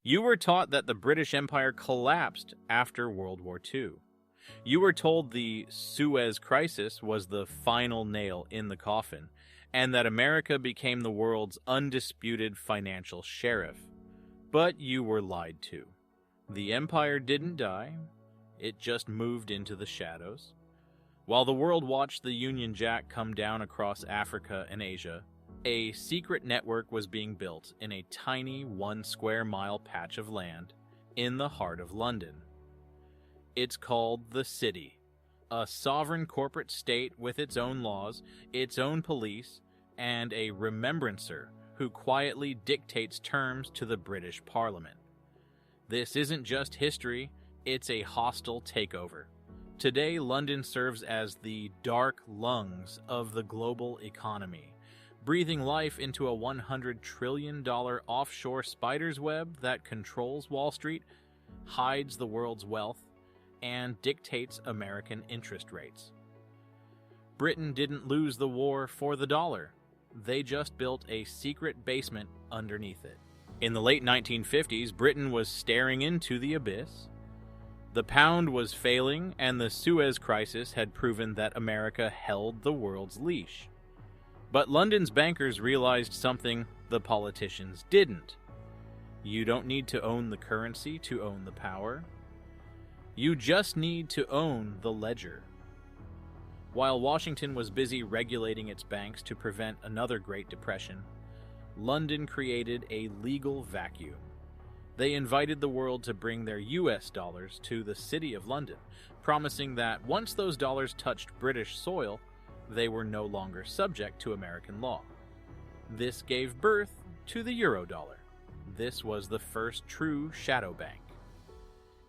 You were taught that the British Empire collapsed after World War II. You were told the Suez Crisis was the final nail in the coffin, and that America became the world's undisputed financial sheriff. But you were lied to. The empire didn't die, it just moved into the shadows. While the world watched the Union Jack come down across Africa and Asia, a secret network was being built in a tiny 1 square mile patch of land in the heart of London. It's called the City, a sovereign corporate state with its own laws, its own police, and a remembrancer who quietly dictates terms to the British Parliament. This isn't just history, it's a hostile takeover. Today, London serves as the dark lungs of the global economy, breathing life into a $100 trillion offshore spider's web that controls Wall Street, hides the world's wealth, and dictates American interest rates. Britain didn't lose the war for the dollar. They just built a secret basement underneath it. In the late 1950s, Britain was staring into the abyss. The pound was failing, and the Suez Crisis had proven that America held the world's leash. But London's bankers realized something the politicians didn't. You don't need to own the currency to own the power. You just need to own the ledger. While Washington was busy regulating its banks to prevent another Great Depression, London created a legal vacuum. They invited the world to bring their US dollars to the City of London, promising that once those dollars touched British soil, they were no longer subject to American law. This gave birth to the Eurodollar. This was the first true shadow bank.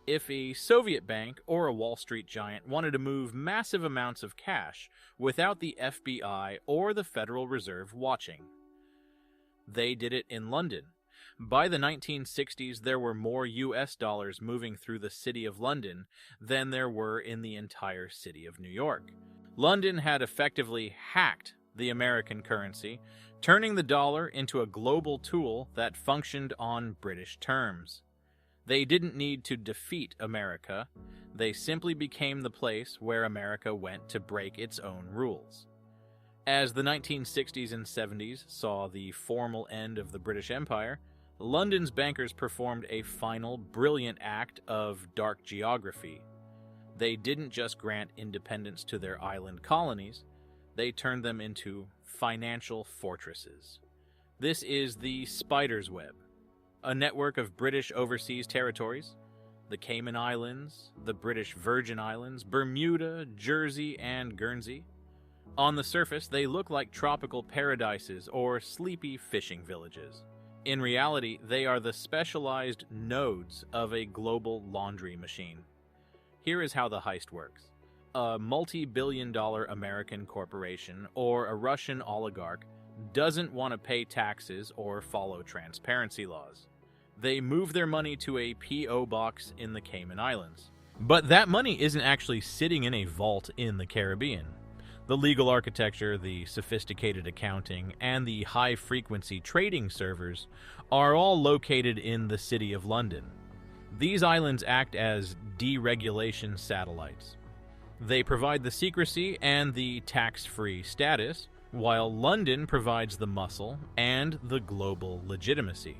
If a Soviet bank or a Wall Street giant wanted to move massive amounts of cash without the FBI or the Federal Reserve watching, they did it in London. By the 1960s, there were more US dollars moving through the City of London than there were in the entire city of New York. London had effectively hacked the American currency, turning the dollar into a global tool that functioned on British terms. They didn't need to defeat America. They simply became the place where America went to break its own rules. As the 1960s and 70s saw the formal end of the British Empire, London's bankers performed a final brilliant act of dark geography. They didn't just grant independence to their island colonies, they turned them into financial fortresses. This is the spider's web, a network of British overseas territories, the Cayman Islands, the British Virgin Islands, Bermuda, Jersey, and Guernsey. On the surface, they look like tropical paradises or sleepy fishing villages. In reality, they are the specialized nodes of a global laundry machine. Here is how the heist works. A multi-billion-dollar American corporation or a Russian oligarch doesn't want to pay taxes or follow transparency laws. They move their money to a P.O. box in the Cayman Islands. But that money isn't actually sitting in a vault in the Caribbean. The legal architecture, the sophisticated accounting, and the high-frequency trading servers are all located in the City of London. These islands act as deregulation satellites. They provide the secrecy and the tax-free status, while London provides the muscle and the global legitimacy.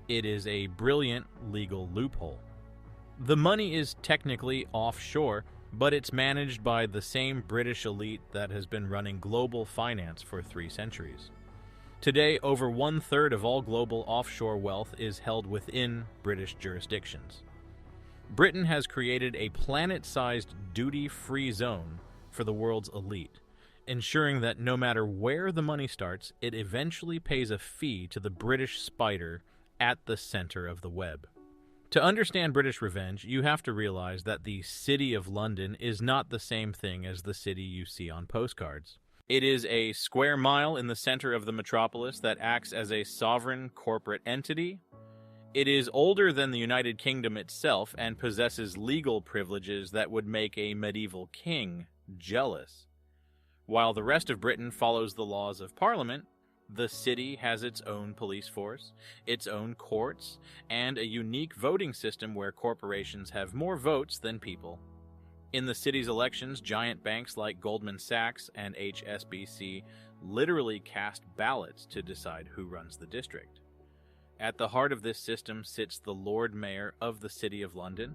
It is a brilliant legal loophole. The money is technically offshore, but it's managed by the same British elite that has been running global finance for 3 centuries. Today, over 1/3 of all global offshore wealth is held within British jurisdictions. Britain has created a planet-sized duty-free zone for the world's elite, ensuring that no matter where the money starts, it eventually pays a fee to the British spider at the center of the web. To understand British revenge, you have to realize that the City of London is not the same thing as the city you see on postcards. It is a square mile in the center of the metropolis that acts as a sovereign corporate entity. It is older than the United Kingdom itself and possesses legal privileges that would make a medieval king jealous. While the rest of Britain follows the laws of Parliament, The city has its own police force, its own courts, and a unique voting system where corporations have more votes than people. In the city's elections, giant banks like Goldman Sachs and HSBC literally cast ballots to decide who runs the district. At the heart of this system sits the Lord Mayor of the City of London,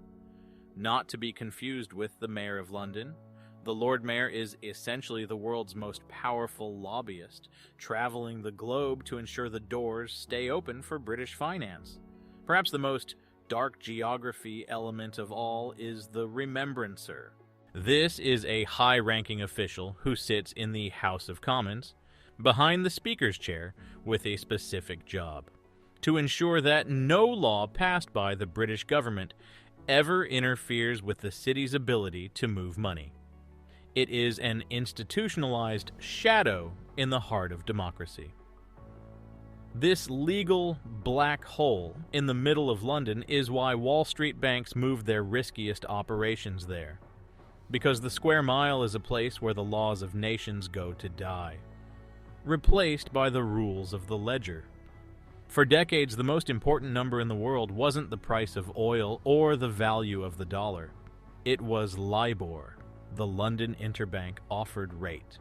not to be confused with the Mayor of London. The Lord Mayor is essentially the world's most powerful lobbyist, traveling the globe to ensure the doors stay open for British finance. Perhaps the most dark geography element of all is the Remembrancer. This is a high-ranking official who sits in the House of Commons, behind the Speaker's chair, with a specific job: to ensure that no law passed by the British government ever interferes with the city's ability to move money. It is an institutionalized shadow in the heart of democracy. This legal black hole in the middle of London is why Wall Street banks moved their riskiest operations there, because the square mile is a place where the laws of nations go to die, replaced by the rules of the ledger. For decades, the most important number in the world wasn't the price of oil or the value of the dollar. It was LIBOR, the London Interbank Offered Rate.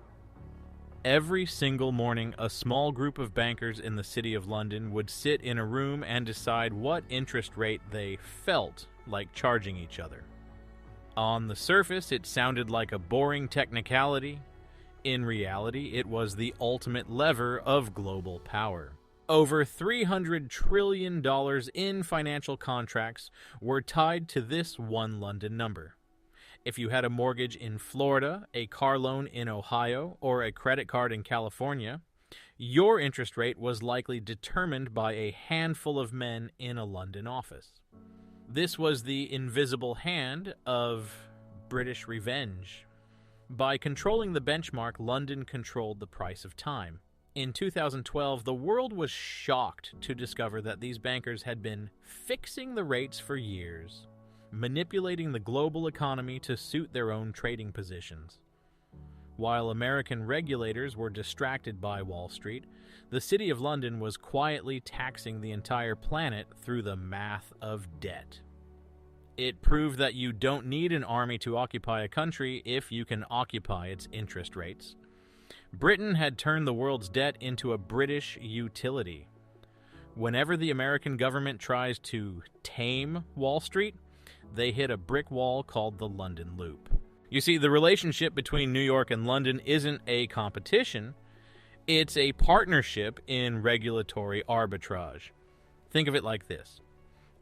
Every single morning, a small group of bankers in the City of London would sit in a room and decide what interest rate they felt like charging each other. On the surface, it sounded like a boring technicality. In reality, it was the ultimate lever of global power. Over $300 trillion in financial contracts were tied to this one London number. If you had a mortgage in Florida, a car loan in Ohio, or a credit card in California, your interest rate was likely determined by a handful of men in a London office. This was the invisible hand of British revenge. By controlling the benchmark, London controlled the price of time. In 2012, the world was shocked to discover that these bankers had been fixing the rates for years, manipulating the global economy to suit their own trading positions. While American regulators were distracted by Wall Street, the City of London was quietly taxing the entire planet through the math of debt. It proved that you don't need an army to occupy a country if you can occupy its interest rates. Britain had turned the world's debt into a British utility. Whenever the American government tries to tame Wall Street, they hit a brick wall called the London Loop. You see, the relationship between New York and London isn't a competition, it's a partnership in regulatory arbitrage. Think of it like this.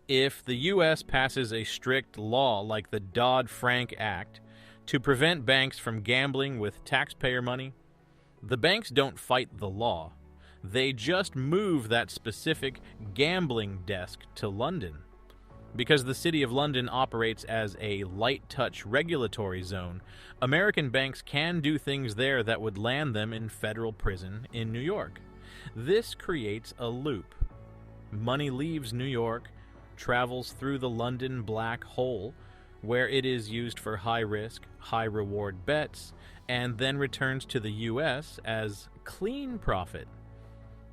If the U.S. passes a strict law like the Dodd-Frank Act to prevent banks from gambling with taxpayer money, the banks don't fight the law. They just move that specific gambling desk to London. Because the City of London operates as a light-touch regulatory zone, American banks can do things there that would land them in federal prison in New York. This creates a loop. Money leaves New York, travels through the London black hole, where it is used for high-risk, high-reward bets, and then returns to the U.S. as clean profit.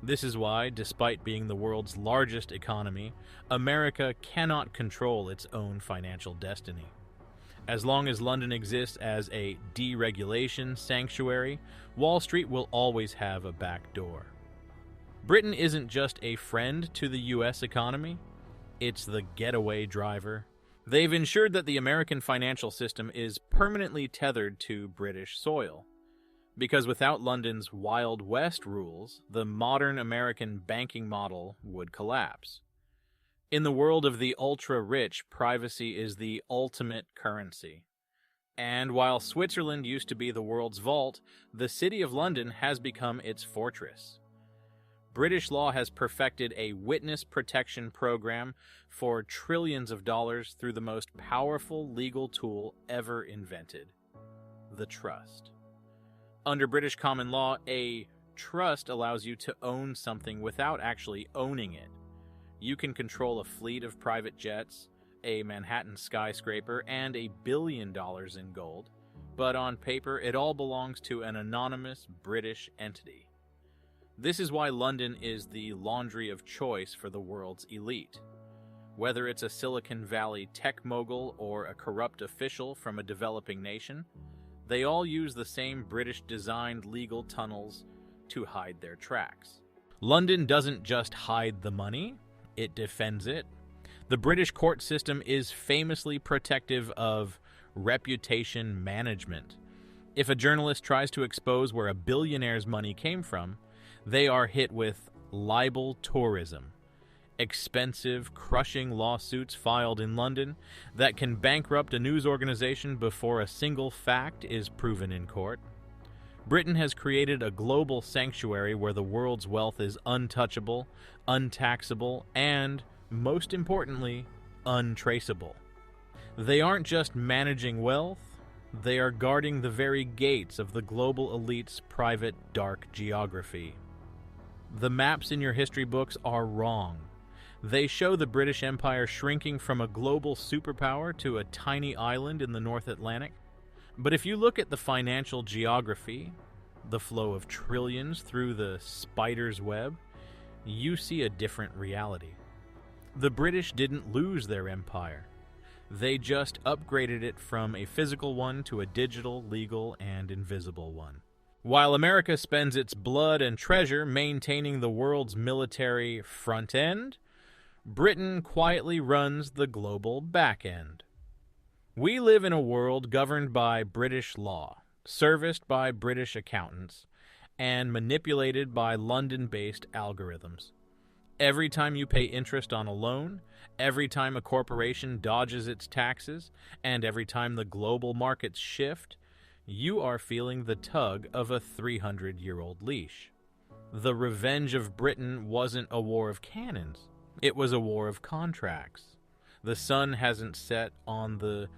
This is why, despite being the world's largest economy, America cannot control its own financial destiny. As long as London exists as a deregulation sanctuary, Wall Street will always have a back door. Britain isn't just a friend to the U.S. economy, it's the getaway driver. They've ensured that the American financial system is permanently tethered to British soil. Because without London's Wild West rules, the modern American banking model would collapse. In the world of the ultra-rich, privacy is the ultimate currency. And while Switzerland used to be the world's vault, the City of London has become its fortress. British law has perfected a witness protection program for trillions of dollars through the most powerful legal tool ever invented: the trust. Under British common law, a trust allows you to own something without actually owning it. You can control a fleet of private jets, a Manhattan skyscraper, and $1 billion in gold, but on paper it all belongs to an anonymous British entity. This is why London is the laundry of choice for the world's elite. Whether it's a Silicon Valley tech mogul or a corrupt official from a developing nation, they all use the same British-designed legal tunnels to hide their tracks. London doesn't just hide the money, it defends it. The British court system is famously protective of reputation management. If a journalist tries to expose where a billionaire's money came from, they are hit with libel tourism, expensive, crushing lawsuits filed in London that can bankrupt a news organization before a single fact is proven in court. Britain has created a global sanctuary where the world's wealth is untouchable, untaxable, and, most importantly, untraceable. They aren't just managing wealth, they are guarding the very gates of the global elite's private dark geography. The maps in your history books are wrong. They show the British Empire shrinking from a global superpower to a tiny island in the North Atlantic. But if you look at the financial geography, the flow of trillions through the spider's web, you see a different reality. The British didn't lose their empire. They just upgraded it from a physical one to a digital, legal, and invisible one. While America spends its blood and treasure maintaining the world's military front end, Britain quietly runs the global back end. We live in a world governed by British law, serviced by British accountants, and manipulated by London-based algorithms. Every time you pay interest on a loan, every time a corporation dodges its taxes, and every time the global markets shift, you are feeling the tug of a 300-year-old leash. The revenge of Britain wasn't a war of cannons. It was a war of contracts. The sun hasn't set on the